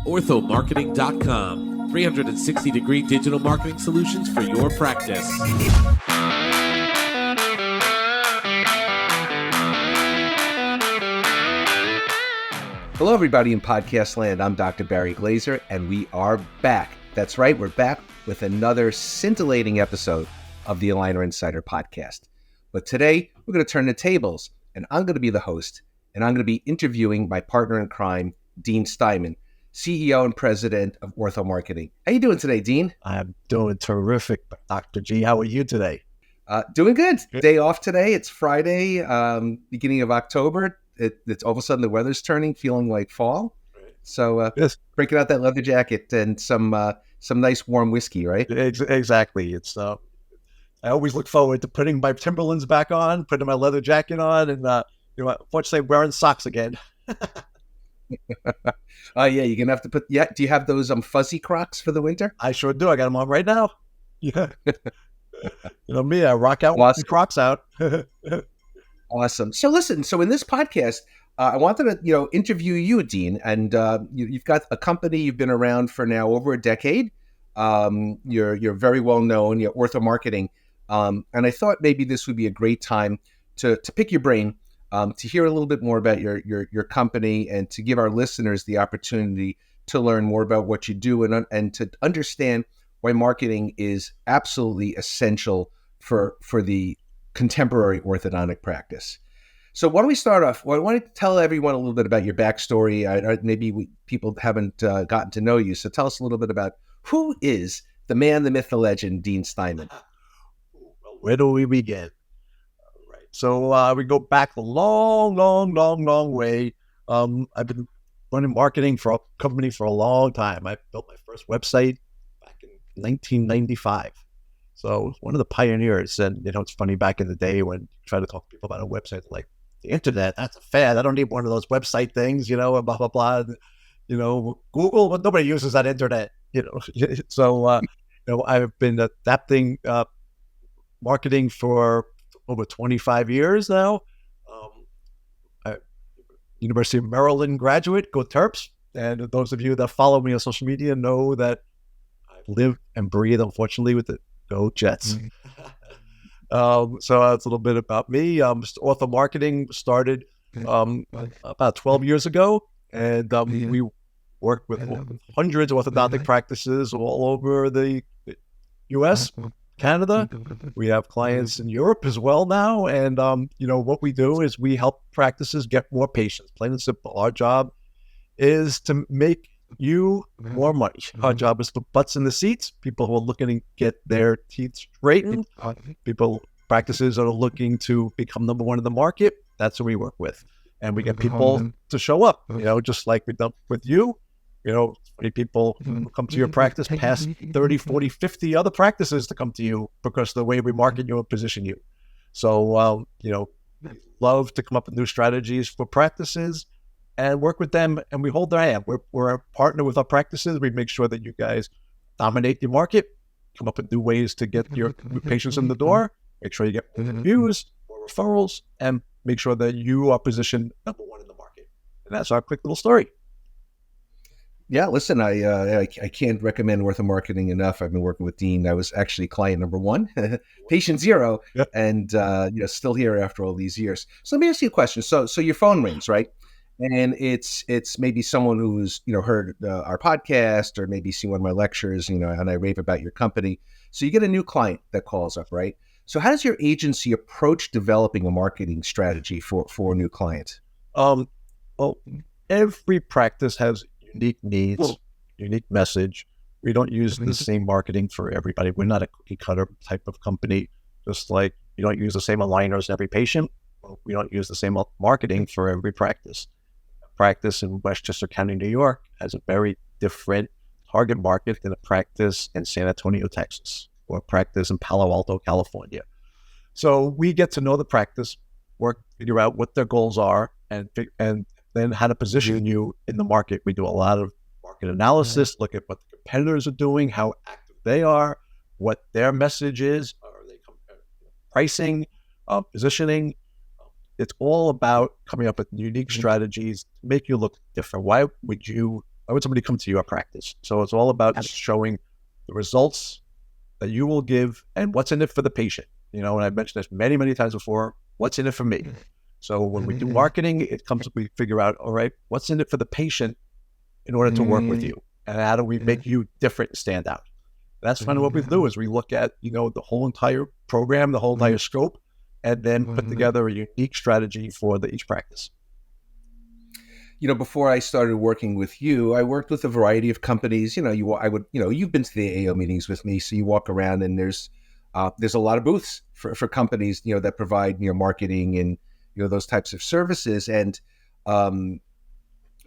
orthomarketing.com. 360-degree digital marketing solutions for your practice. Hello, everybody in podcast land. I'm Dr. Barry Glaser, and we are back. That's right, we're back with another scintillating episode of the Aligner Insider podcast. But today, we're going to turn the tables, and I'm going to be the host, and I'm going to be interviewing my partner in crime, Dean Steinman, CEO and President of Ortho Marketing. How you doing today, Dean? I'm doing terrific, Dr. G. How are you today? Doing good. Day off today. It's Friday, beginning of October. It's all of a sudden the weather's turning, feeling like fall. So Yes. breaking out that leather jacket and some nice warm whiskey, right? Exactly. It's I always look forward to putting my Timberlands back on, putting my leather jacket on, and unfortunately wearing socks again. Yeah, you're gonna have to put. Yeah, do you have those fuzzy Crocs for the winter? I sure do. I got them on right now. Yeah. You know me, I rock out with the Crocs out. Awesome. So listen, in this podcast, I wanted to, interview you, Dean, and you've got a company you've been around for now over a decade. You're very well known. You're Ortho Marketing, and I thought maybe this would be a great time to pick your brain, to hear a little bit more about your company, and to give our listeners the opportunity to learn more about what you do and to understand why marketing is absolutely essential for the contemporary orthodontic practice. So why don't we start off? Well, I want to tell everyone a little bit about your backstory. People haven't gotten to know you. So tell us a little bit about who is the man, the myth, the legend, Dean Steinman. Where do we begin? Right. So we go back a long way. I've been running marketing for a company for a long time. I built my first website back in 1995. So I was one of the pioneers. And, it's funny, back in the day when you try to talk to people about a website, like, the internet, that's a fad. I don't need one of those website things, and blah, blah, blah. Google, but nobody uses that internet, So, I've been adapting marketing for over 25 years now. University of Maryland graduate, go Terps. And those of you that follow me on social media know that I live and breathe, unfortunately, with the Go Jets. So that's a little bit about me. Ortho Marketing started about 12 years ago, and we work with hundreds of orthodontic practices all over the U.S., Canada. We have clients in Europe as well now, and what we do is we help practices get more patients. Plain and simple. Our job is to make you more money. Our job is to put butts in the seats, people who are looking to get their teeth straightened, practices that are looking to become number one in the market. That's who we work with. And we get people to show up, just like we've done with you. Many people who come to your practice past 30, 40, 50 other practices to come to you because of the way we market you and position you. So, love to come up with new strategies for practices and work with them, and we hold their hand. We're a partner with our practices. We make sure that you guys dominate the market, come up with new ways to get your new patients in the door, make sure you get more reviews, more referrals, and make sure that you are positioned number one in the market. And that's our quick little story. Yeah, listen, I can't recommend Ortho Marketing enough. I've been working with Dean. I was actually client number one, patient zero, Yep. And still here after all these years. So let me ask you a question. So your phone rings, right? And it's maybe someone who's heard our podcast or maybe seen one of my lectures, and I rave about your company. So you get a new client that calls up, right? So how does your agency approach developing a marketing strategy for a new client? Well, every practice has unique needs, unique message. We don't use the same marketing for everybody. We're not a cookie cutter type of company. Just like you don't use the same aligners in every patient, we don't use the same marketing for every practice. Practice in Westchester County, New York has a very different target market than a practice in San Antonio, Texas, or a practice in Palo Alto, California. So we get to know the practice, figure out what their goals are, and then how to position you in the market. We do a lot of market analysis, look at what the competitors are doing, how active they are, what their message is, are they pricing, positioning. It's all about coming up with unique strategies to make you look different. Why would you why would somebody come to your practice? So it's all about showing the results that you will give and what's in it for the patient. And I've mentioned this many, many times before, what's in it for me? So when we do marketing, it comes, we figure out, all right, what's in it for the patient in order to work with you? And how do we make you different and stand out? That's kind of what we do is we look at, the whole entire program, the whole entire scope, and then put together a unique strategy for each practice. Before I started working with you, I worked with a variety of companies. You've been to the AO meetings with me, so you walk around and there's a lot of booths for companies, that provide, marketing and, those types of services. And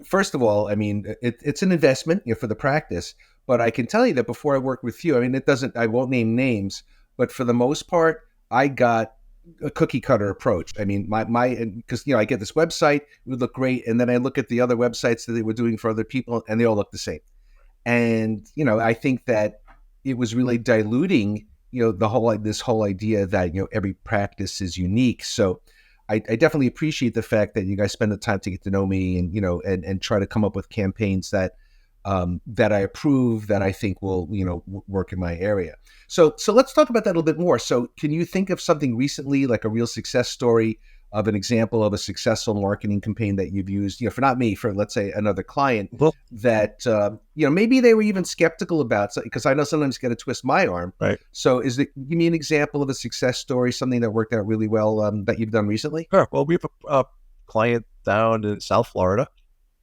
first of all, it's an investment, for the practice. But I can tell you that before I worked with you, I won't name names, but for the most part, I got a cookie cutter approach. Because I get this website, it would look great, and then I look at the other websites that they were doing for other people, and they all look the same. And I think that it was really diluting, this whole idea that every practice is unique. So I definitely appreciate the fact that you guys spend the time to get to know me, and and try to come up with campaigns that I approve, that I think will work in my area. So let's talk about that a little bit more. So can you think of something recently, like a real success story of an example of a successful marketing campaign that you've used, for not me, for let's say another client, that maybe they were even skeptical about, because I know sometimes you got to twist my arm. Right. So give me an example of a success story, something that worked out really well that you've done recently? Sure. Well, we have a client down in South Florida,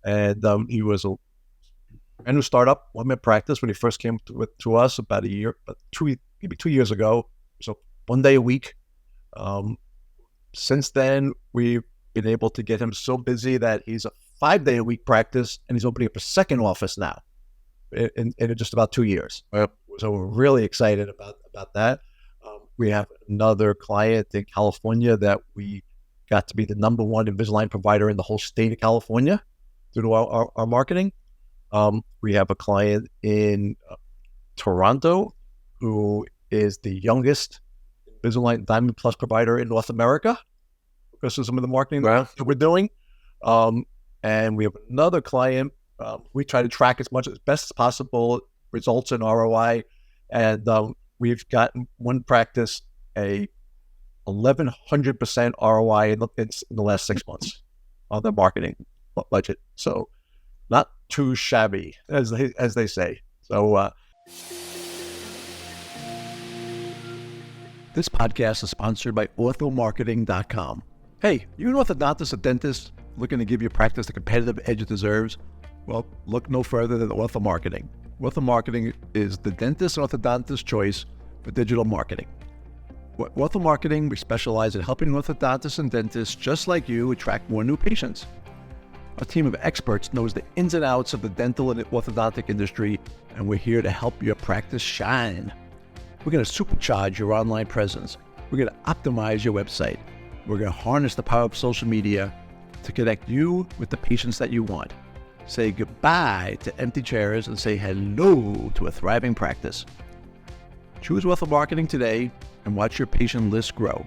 and he was a new startup, one-man practice when he first came to us about maybe 2 years ago. So 1 day a week. Since then, we've been able to get him so busy that he's a 5-day-a-week practice, and he's opening up a second office now in just about 2 years. Yep. So we're really excited about that. We have another client in California that we got to be the number one Invisalign provider in the whole state of California due to our marketing. We have a client in Toronto who is the youngest Invisalign Diamond Plus provider in North America because of some of the marketing that we're doing. And we have another client. We try to track as best as possible results in ROI. And we've gotten one practice a 1,100% ROI in the last 6 months on the marketing budget. So not too shabby, as they say. So this podcast is sponsored by orthomarketing.com. Hey, you an orthodontist or dentist looking to give your practice the competitive edge it deserves? Well, look no further than Ortho Marketing. Ortho Marketing is the dentist and orthodontist choice for digital marketing. At Ortho Marketing, we specialize in helping orthodontists and dentists just like you attract more new patients. Our team of experts knows the ins and outs of the dental and orthodontic industry, and we're here to help your practice shine. We're going to supercharge your online presence. We're going to optimize your website. We're going to harness the power of social media to connect you with the patients that you want. Say goodbye to empty chairs and say hello to a thriving practice. Choose Ortho Marketing today and watch your patient list grow.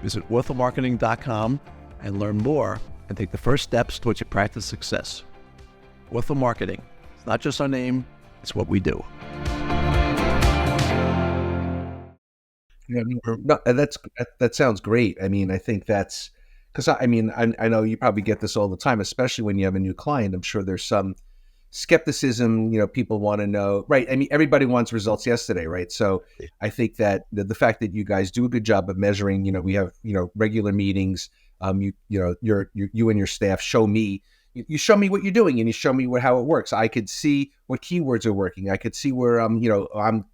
Visit orthomarketing.com and learn more and take the first steps towards your practice success. Ortho Marketing. It's not just our name, it's what we do. No, that sounds great. I think that's because I know you probably get this all the time, especially when you have a new client. I'm sure there's some skepticism. People want to know, right? Everybody wants results yesterday, right? So I think that the fact that you guys do a good job of measuring, we have regular meetings. You and your staff show me. You show me what you're doing, and you show me how it works. I could see what keywords are working. I could see where I'm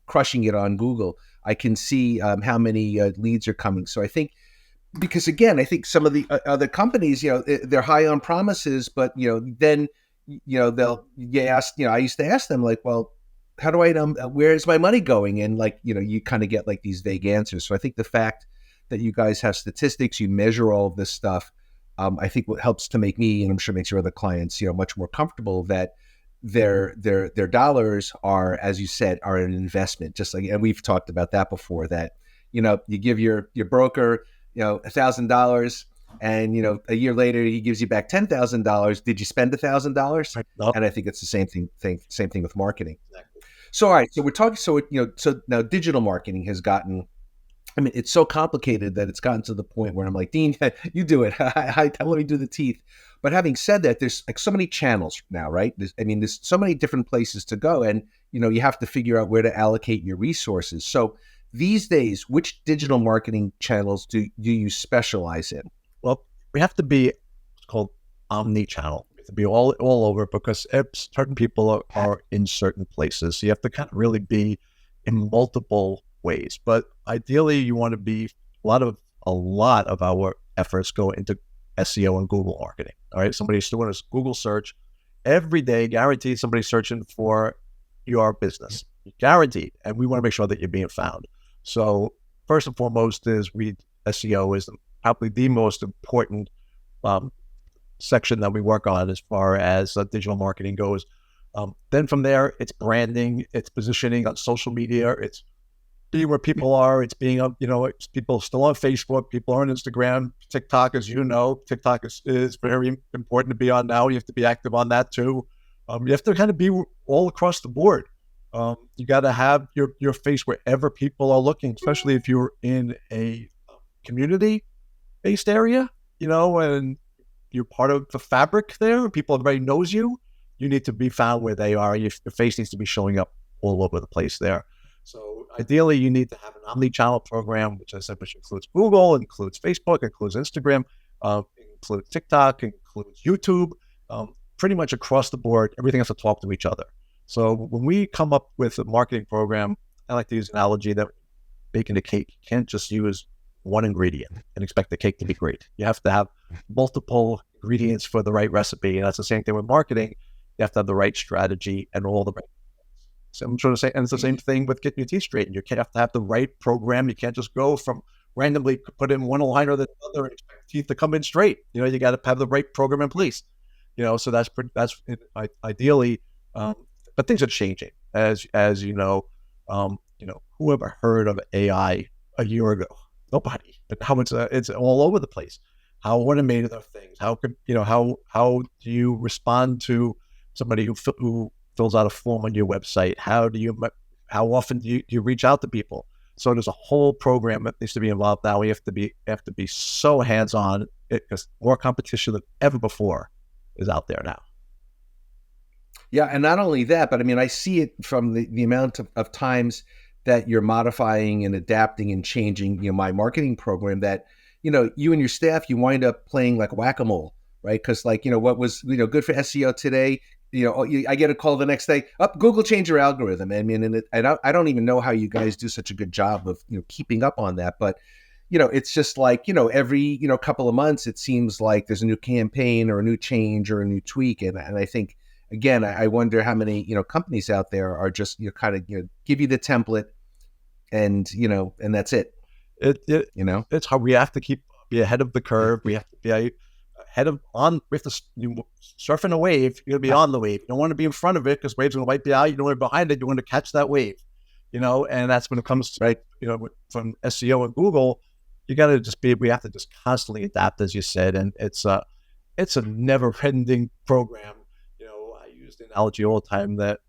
crushing it on Google. I can see how many leads are coming. So I think, because again, I think some of the other companies, they're high on promises, but then I used to ask them like, well, how do I know where is my money going? And you kind of get like these vague answers. So I think the fact that you guys have statistics, you measure all of this stuff, I think what helps to make me, and I'm sure makes your other clients, much more comfortable that their dollars are, as you said, are an investment. Just like, and we've talked about that before, that you give your broker $1,000, and a year later he gives you back $10,000. Did you spend $1,000? Right. Nope. And I think it's the same thing with marketing. Exactly. So all right, so we're talking. So so now digital marketing has gotten. I mean, it's so complicated that it's gotten to the point where I'm like, Dean, you do it. I let me do the teeth. But having said that, there's like so many channels now, right? There's so many different places to go, and you have to figure out where to allocate your resources. So these days, which digital marketing channels do you specialize in? Well, we have to be what's called omni-channel. We have to be all over, because certain people are in certain places. So you have to kind of really be in multiple ways. But ideally, you want to be a lot of our efforts go into SEO and Google marketing. All right, somebody's doing a Google search every day, guaranteed somebody's searching for your business, guaranteed. And we want to make sure that you're being found. So first and foremost is SEO is probably the most important section that we work on as far as digital marketing goes. Then from there, it's branding, it's positioning on social media, it's being where people are, it's being it's people still on Facebook, people are on Instagram, TikTok, as you know, TikTok is very important to be on now. You have to be active on that too. You have to kind of be all across the board. You got to have your face wherever people are looking, especially if you're in a community-based area, and you're part of the fabric there, people, everybody knows you. You need to be found where they are. Your face needs to be showing up all over the place there. So ideally, you need to have an omni-channel program, which I said, which includes Google, includes Facebook, includes Instagram, includes TikTok, includes YouTube, pretty much across the board. Everything has to talk to each other. So when we come up with a marketing program, I like to use an analogy that baking a cake, you can't just use one ingredient and expect the cake to be great. You have to have multiple ingredients for the right recipe. And that's the same thing with marketing. You have to have the right strategy and all the right. So I'm trying to say, and it's the same thing with getting your teeth straightened. You have to have the right program. You can't just go from randomly put in one aligner or the other and expect teeth to come in straight. You got to have the right program in place. So that's ideally, but things are changing as you know. Who ever heard of AI a year ago? Nobody. But how it's all over the place. How automated are things? How do you respond to somebody who fills out a form on your website? How often do you reach out to people? So there's a whole program that needs to be involved now. We have to be so hands-on, because more competition than ever before is out there now. Yeah, and not only that, but I see it from the amount of times that you're modifying and adapting and changing, my marketing program, that, you and your staff, you wind up playing like whack-a-mole, right? Because what was, good for SEO today, I get a call the next day, Google changed your algorithm. And I don't even know how you guys do such a good job of, keeping up on that. But, it's just like, every, couple of months, it seems like there's a new campaign or a new change or a new tweak. And I think, again, I wonder how many, companies out there are just, kind of, give you the template and, and that's it. It's how we have to be ahead of the curve. We have to be we have to surfing a wave. You're going to be on the wave. You don't want to be in front of it, because waves are going to wipe you out. You don't want to be behind it. You want to catch that wave, and that's when it comes to, from SEO and Google, you got to we have to just constantly adapt, as you said. And it's a never ending program. I use the analogy all the time that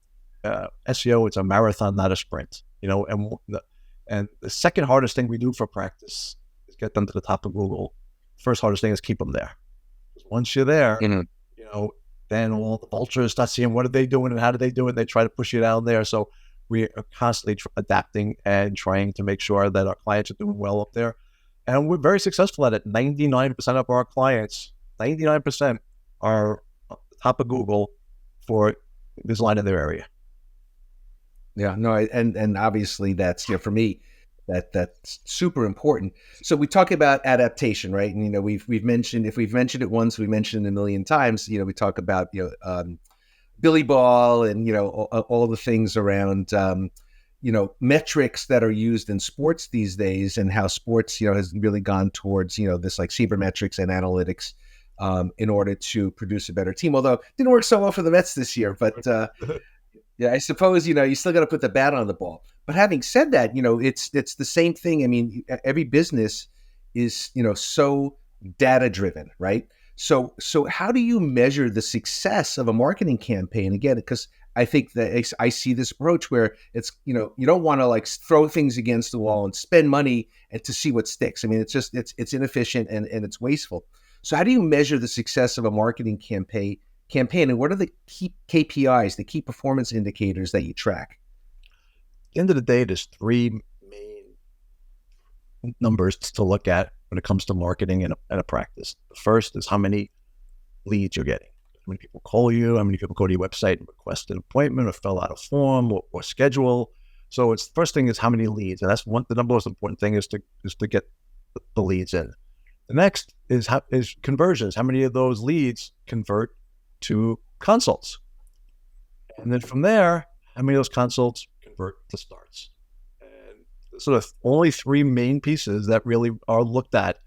SEO, it's a marathon, not a sprint, and the second hardest thing we do for practice is get them to the top of Google. First hardest thing is keep them there. Once you're there, then all the vultures start seeing what are they doing and how do they do it. They try to push you down there. So we are constantly adapting and trying to make sure that our clients are doing well up there. And we're very successful at it. 99% of our clients, 99% are at the top of Google for this line in their area. Yeah, no, and obviously that's, for me, that's super important. So we talk about adaptation, right? And we've mentioned, if we've mentioned it once, we mentioned it a million times. We talk about Billy Ball and all the things around metrics that are used in sports these days, and how sports has really gone towards this like sabermetrics and analytics in order to produce a better team. Although it didn't work so well for the Mets this year, but yeah, I suppose you still got to put the bat on the ball. But having said that, it's the same thing. Every business is so data driven, right? So how do you measure the success of a marketing campaign? Again, because I think that I see this approach where it's, you don't want to like throw things against the wall and spend money and to see what sticks. I mean, it's inefficient and it's wasteful. So how do you measure the success of a marketing campaign, and what are the key KPIs, the key performance indicators that you track? At the end of the day, there's three main numbers to look at when it comes to marketing in a practice. The first is how many leads you're getting. How many people call you? How many people go to your website and request an appointment or fill out a form or schedule? So it's the first thing is how many leads, and that's the most important thing is to get the leads in. The next is conversions. How many of those leads convert to consults? And then from there, how many of those consults convert to starts? And sort of only three main pieces that really are looked at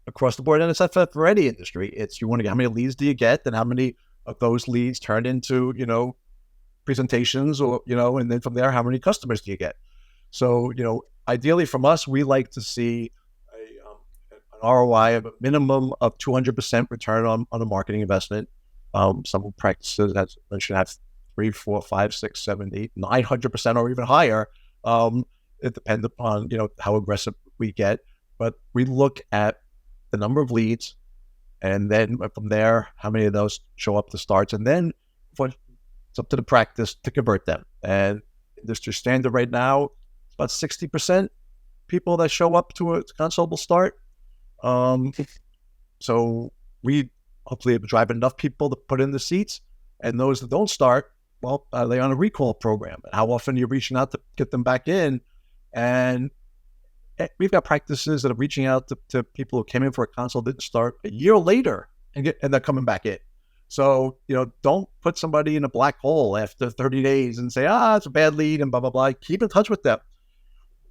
across the board. And it's not for any industry. It's you want to get how many leads do you get, and how many of those leads turn into, presentations or, and then from there, how many customers do you get? So, ideally from us, we like to see an ROI of a minimum of 200% return on a marketing investment. Some practices, as I mentioned, have 3, 4, 5, 6, 7, 8, 900% or even higher. It depends upon, how aggressive we get, but we look at the number of leads, and then from there, how many of those show up to starts, and then it's up to the practice to convert them. And industry standard right now, it's about 60% people that show up to a consult will start. So we hopefully drive enough people to put in the seats, and those that don't start, well, are they on a recall program? And how often are you reaching out to get them back in? And we've got practices that are reaching out to people who came in for a consult, didn't start a year later, and they're coming back in. So, don't put somebody in a black hole after 30 days and say, it's a bad lead and blah, blah, blah. Keep in touch with them.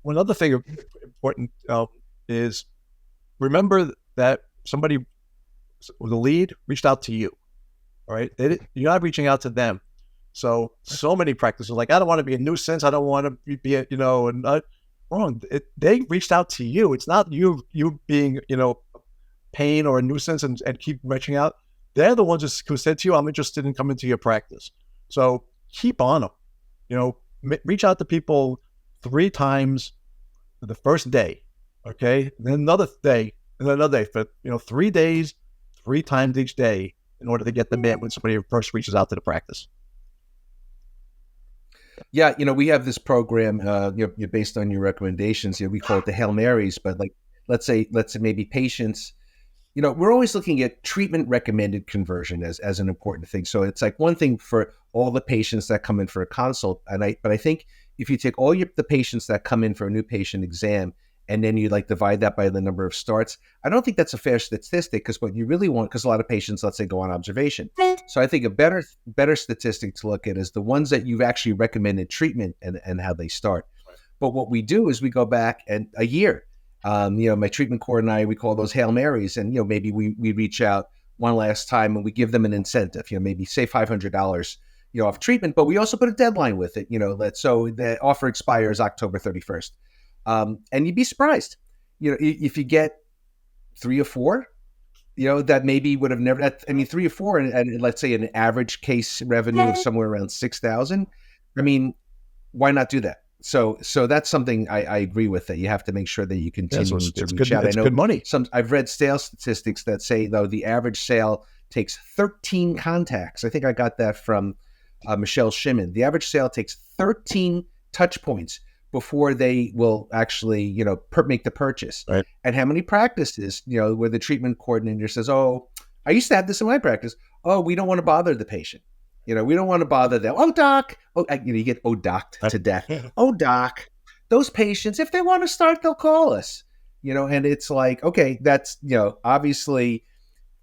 One other thing important is remember that somebody with a lead reached out to you, all right? You're not reaching out to them. So many practices are like, I don't want to be a nuisance. I don't want to be wrong. They reached out to you. It's not you being, pain or a nuisance and keep reaching out. They're the ones who said to you, I'm interested in coming to your practice. So keep on them. Reach out to people 3 times the first day, okay? And then another day, and another day for 3 days, 3 times each day in order to get them in when somebody first reaches out to the practice. Yeah, we have this program, based on your recommendations. We call it the Hail Marys, but like let's say maybe patients. We're always looking at treatment recommended conversion as an important thing. So it's like one thing for all the patients that come in for a consult, but I think if you take all the patients that come in for a new patient exam, and then you divide that by the number of starts, I don't think that's a fair statistic, because what you really want, because a lot of patients, let's say, go on observation. So I think a better statistic to look at is the ones that you've actually recommended treatment and how they start. Right. But what we do is we go back and a year. My treatment core and I, we call those Hail Marys, and maybe we reach out one last time and we give them an incentive, maybe say $500, off treatment, but we also put a deadline with it, so the offer expires October 31st. And you'd be surprised, if you get 3 or 4, that maybe would have never, 3 or 4, and let's say an average case revenue of somewhere around 6,000. Why not do that? So that's something I agree with, that you have to make sure that you continue to reach out. It's good money. I've read sales statistics that say, though, the average sale takes 13 contacts. I think I got that from Michelle Shimon. The average sale takes 13 touch points before they will actually, make the purchase. Right. And how many practices, where the treatment coordinator says, "Oh, I used to have this in my practice. Oh, we don't want to bother the patient. We don't want to bother them. Oh, doc." Oh, you get docked to death. "Oh, doc, those patients, if they want to start, they'll call us." And it's like, okay, that's, obviously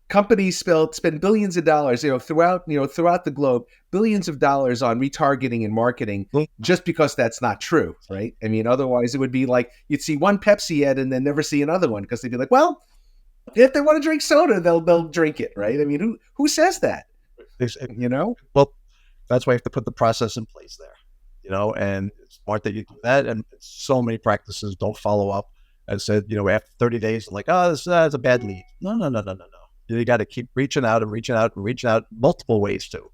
companies spend billions of dollars, throughout the globe, billions of dollars on retargeting and marketing, just because that's not true, right? Otherwise it would be like you'd see one Pepsi ad and then never see another one, because they'd be like, well, if they want to drink soda, they'll drink it, right? Who says that? Well, that's why you have to put the process in place there, and it's smart that you do that. And so many practices don't follow up and said, after 30 days, like, oh, that's a bad lead. No. You got to keep reaching out and reaching out and reaching out multiple ways too.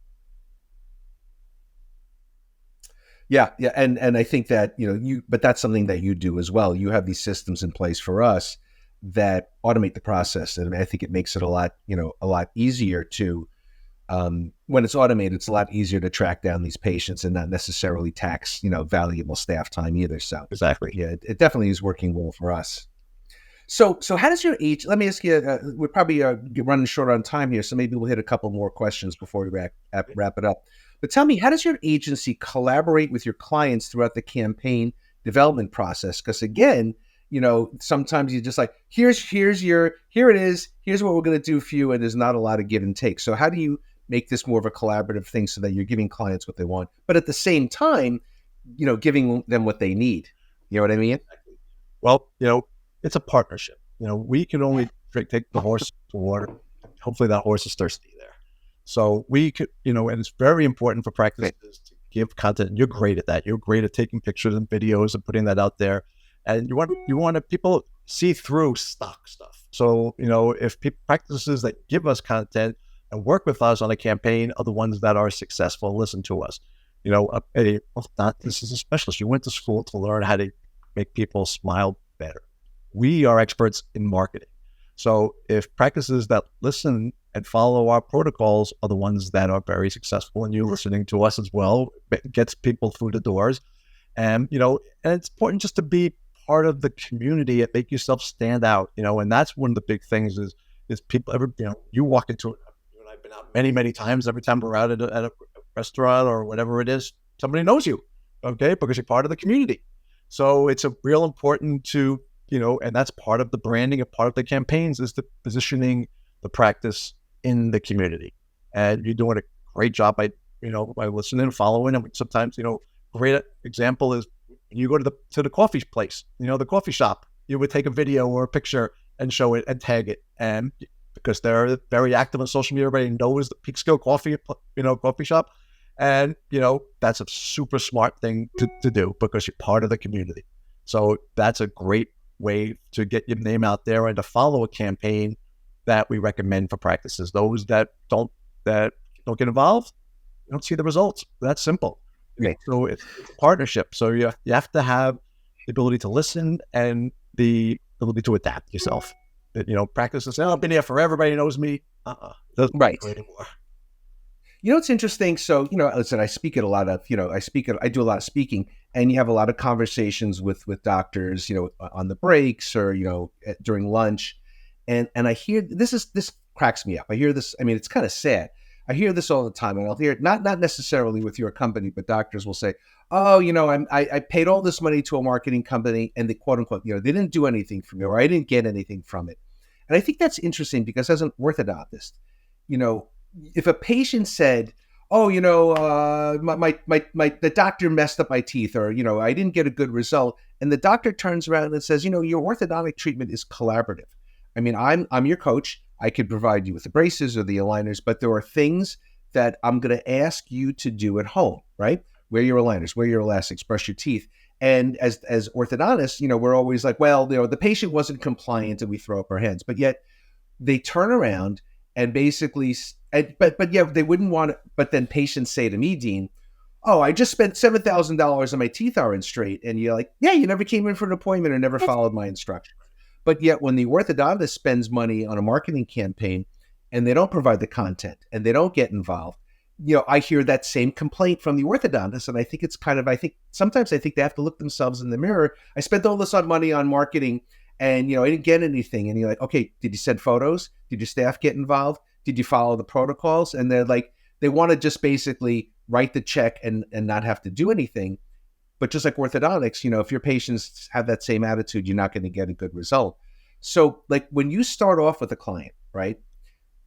Yeah, and I think that but that's something that you do as well. You have these systems in place for us that automate the process, and I think it makes it a lot easier to when it's automated. It's a lot easier to track down these patients and not necessarily tax valuable staff time either. So Exactly. yeah, it definitely is working well for us. So how does your age? Let me ask you. We're probably running short on time here, so maybe we'll hit a couple more questions before we wrap it up. But tell me, how does your agency collaborate with your clients throughout the campaign development process? Because again, sometimes you're just like, here it is, here's what we're going to do for you, and there's not a lot of give and take. So how do you make this more of a collaborative thing so that you're giving clients what they want, but at the same time, giving them what they need? You know what I mean? Well, it's a partnership. We can only take the horse to water. Hopefully that horse is thirsty there. So we could, and it's very important for practices to give content. And you're great at that. You're great at taking pictures and videos and putting that out there. And you want people see through stock stuff. So, if practices that give us content and work with us on a campaign are the ones that are successful, listen to us. This is a specialist. You went to school to learn how to make people smile better. We are experts in marketing. So if practices that listen and follow our protocols are the ones that are very successful, and you listening to us as well, it gets people through the doors. And, and it's important just to be part of the community and make yourself stand out, and that's one of the big things is people you walk into it. You and I've been out many, many times. Every time we're out at a restaurant or whatever it is, somebody knows you, okay, because you're part of the community. So it's a real important to, and that's part of the branding, and part of the campaigns is the positioning the practice in the community. And you're doing a great job by listening and following. And sometimes, great example is when you go to the coffee place, the coffee shop, you would take a video or a picture and show it and tag it. And because they're very active on social media, everybody knows the Peekskill coffee, coffee shop. And, that's a super smart thing to do because you're part of the community. So that's a great way to get your name out there and to follow a campaign that we recommend for practices. Those that don't get involved, you don't see the results. That's simple. Okay. So it's a partnership. So you have to have the ability to listen and the ability to adapt yourself. Practices say, I've been here forever, everybody knows me. Doesn't Right. anymore. It's interesting. So, listen, I speak at a lot of, I do a lot of speaking, and you have a lot of conversations with doctors, on the breaks or, during lunch. And I hear, this cracks me up. I hear this. I mean, it's kind of sad. I hear this all the time, and I'll hear it not necessarily with your company, but doctors will say, oh, I paid all this money to a marketing company, and they quote unquote, they didn't do anything for me, or I didn't get anything from it. And I think that's interesting because as an orthodontist, if a patient said, oh, the doctor messed up my teeth, or, I didn't get a good result, and the doctor turns around and says, your orthodontic treatment is collaborative. I mean, I'm your coach. I could provide you with the braces or the aligners, but there are things that I'm going to ask you to do at home, right? Wear your aligners, wear your elastics, brush your teeth. And as orthodontists, we're always like, well, the patient wasn't compliant, and we throw up our hands. But yet they turn around and basically, but yeah, they wouldn't want it. But then patients say to me, Dean, oh, I just spent $7,000 and my teeth aren't straight. And you're like, yeah, you never came in for an appointment or never followed my instructions. But yet when the orthodontist spends money on a marketing campaign and they don't provide the content and they don't get involved, I hear that same complaint from the orthodontist. And I think it's sometimes they have to look themselves in the mirror. I spent all this money on marketing and, I didn't get anything. And you're like, okay, did you send photos? Did your staff get involved? Did you follow the protocols? And they're like, they want to just basically write the check and not have to do anything. But just like orthodontics, if your patients have that same attitude, you're not going to get a good result. So like when you start off with a client, right?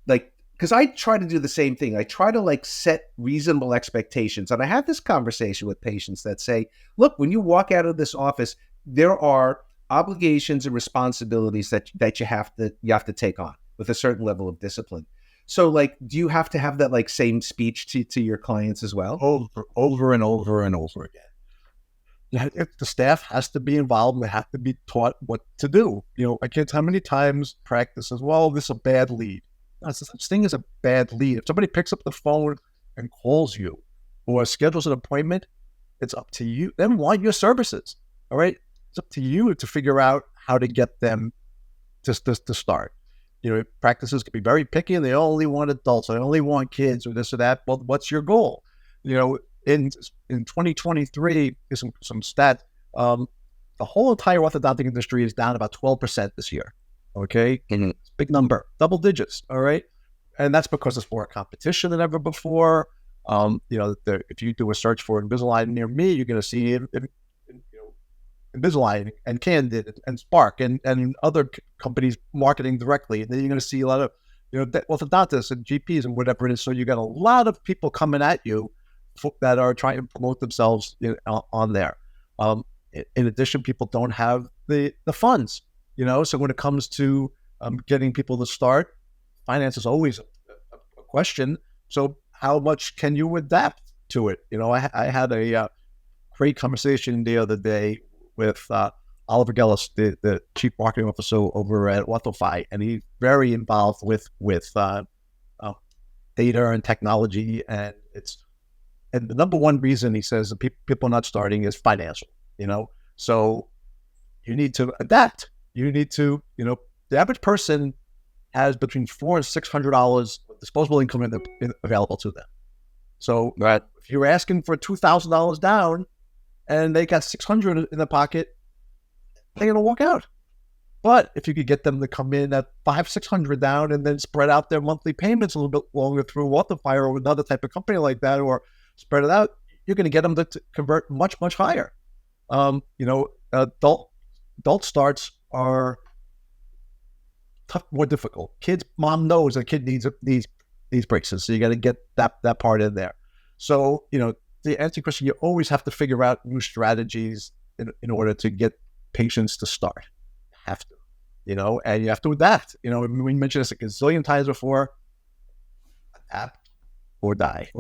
Like, because I try to do the same thing. I try to set reasonable expectations. And I have this conversation with patients that say, look, when you walk out of this office, there are obligations and responsibilities that you have to take on with a certain level of discipline. So do you have to have that same speech to your clients as well? Over and over and over again. if the staff has to be involved and they have to be taught what to do. I can't tell how many times practice says, well, this is a bad lead. There's no such thing as a bad lead. If somebody picks up the phone and calls you or schedules an appointment, it's up to you. They want your services, all right? It's up to you to figure out how to get them to start. Practices can be very picky and they only want adults, or they only want kids, or this or that. Well, what's your goal? In 2023, some stats, the whole entire orthodontic industry is down about 12% this year. Okay, It's a big number, double digits. All right, and that's because there's more competition than ever before. If you do a search for Invisalign near me, you're going to see Invisalign and Candid and Spark and other companies marketing directly. And then you're going to see a lot of orthodontists and GPs and whatever it is. So you got a lot of people coming at you that are trying to promote themselves on there. In addition, people don't have the funds. So when it comes to getting people to start, finance is always a question. So how much can you adapt to it? I had a great conversation the other day with Oliver Gellis, the chief marketing officer over at Orthofy, and he's very involved with data and technology, and the number one reason he says that people are not starting is financial. So you need to adapt. You need to, the average person has between $400 and $600 of disposable income available to them. So if you're asking for $2,000 down and they got $600 in the pocket, they're going to walk out. But if you could get them to come in at $500-$600 down and then spread out their monthly payments a little bit longer through Orthofy or another type of company like that, or spread it out, you're going to get them to convert much, much higher. Adult starts are tough, more difficult. Mom knows a kid needs these braces, so you got to get that part in there. So, to answer your question, you always have to figure out new strategies in order to get patients to start. You have to, and you have to adapt. We mentioned this a gazillion times before. Adapt or die.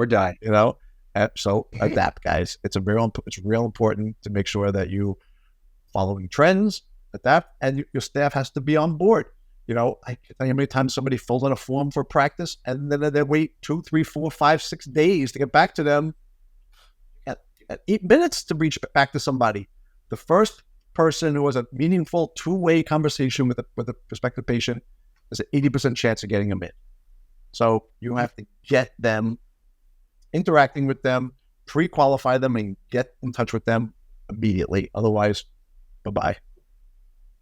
So adapt, guys. It's real important to make sure that you following trends, adapt, and your staff has to be on board. I can tell you how many times somebody fills out a form for practice and then they wait 2, 3, 4, 5, 6 days to get back to them. At 8 minutes to reach back to somebody. The first person who has a meaningful two-way conversation with a prospective patient has an 80% chance of getting them in. So you have to get them interacting with them, pre-qualify them, and get in touch with them immediately. Otherwise, bye-bye.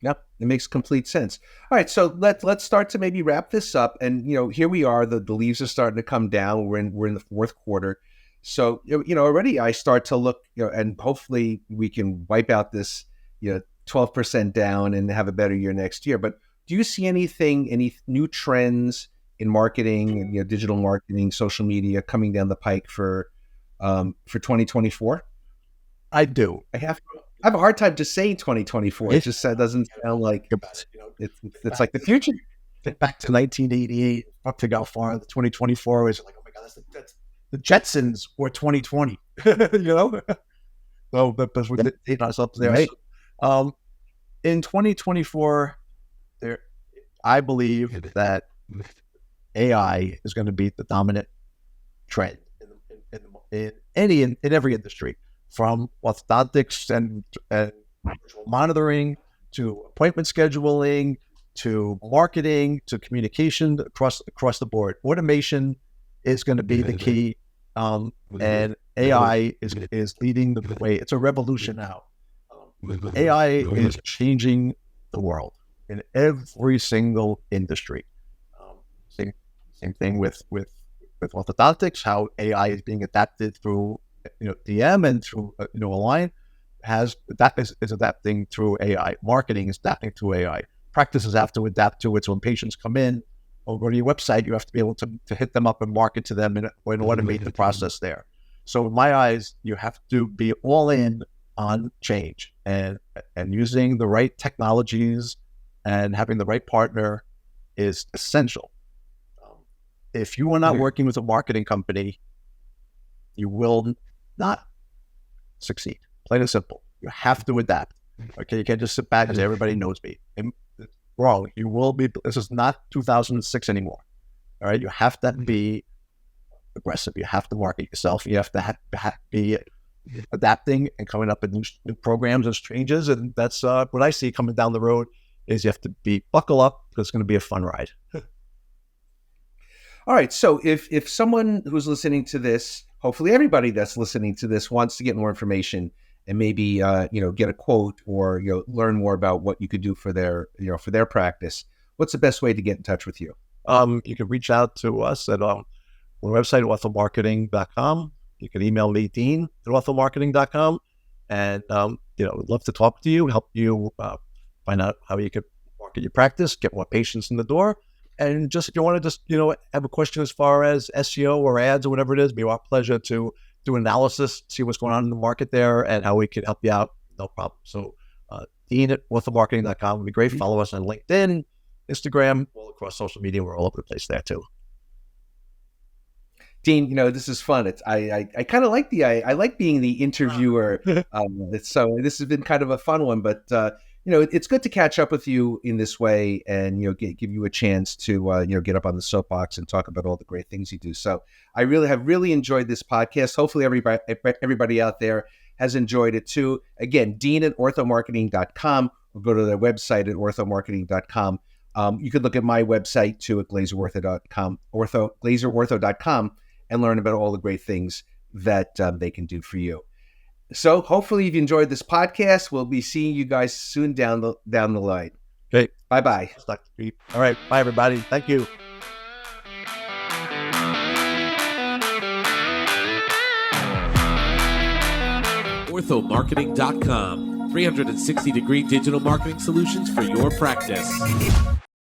Yep, it makes complete sense. All right, so let's start to maybe wrap this up. And here we are. The leaves are starting to come down. We're in the fourth quarter. So already I start to look, and hopefully we can wipe out this 12% down and have a better year next year. But do you see any new trends in marketing, digital marketing, social media coming down the pike for 2024? I do. I have a hard time just saying 2024. It just doesn't sound like it's like the future. Get back to 1988, up to how far the 2024 is. Like, oh my God, that's the Jetsons were 2020. So but we're dating ourselves there. Right. In 2024, I believe that AI is going to be the dominant trend in every industry, from orthodontics and virtual monitoring to appointment scheduling to marketing to communication across the board. Automation is going to be the key, and AI is leading the way. It's a revolution now. AI is changing the world in every single industry. Same thing with orthodontics, how AI is being adapted through DM and through Align is adapting through AI. Marketing is adapting through AI. Practices have to adapt to it. So when patients come in or go to your website, you have to be able to hit them up and market to them and automate the process there. So in my eyes, you have to be all in on change and using the right technologies and having the right partner is essential. If you are not working with a marketing company, you will not succeed. Plain and simple. You have to adapt. Okay, you can't just sit back and say everybody knows me. And it's wrong. You will be. This is not 2006 anymore. All right, you have to be aggressive. You have to market yourself. You have to be adapting and coming up with new programs and changes. And that's what I see coming down the road. Is you have to buckle up because it's going to be a fun ride. All right. So if someone who's listening to this, hopefully everybody that's listening to this wants to get more information and maybe get a quote or learn more about what you could do for their practice, what's the best way to get in touch with you? You can reach out to us at our website, orthomarketing.com. You can email me, Dean, at orthomarketing.com. And we'd love to talk to you, help you find out how you could market your practice, get more patients in the door. And just if you want to have a question as far as SEO or ads or whatever it is, it'd be our pleasure to do analysis, see what's going on in the market there and how we could help you out. No problem. So Dean at orthomarketing.com would be great. Follow us on LinkedIn, Instagram, all across social media. We're all over the place there too. Dean, this is fun. I kind of like I like being the interviewer. So this has been kind of a fun one, but it's good to catch up with you in this way and give you a chance to get up on the soapbox and talk about all the great things you do. So I have really enjoyed this podcast. Hopefully everybody out there has enjoyed it too. Again, Dean at orthomarketing.com, or go to their website at orthomarketing.com. You could look at my website too at glazerortho.com, glazerortho.com, and learn about all the great things that they can do for you. So hopefully you've enjoyed this podcast. We'll be seeing you guys soon down the line. Okay. Bye-bye. All right. Bye, everybody. Thank you. Orthomarketing.com. 360-degree digital marketing solutions for your practice.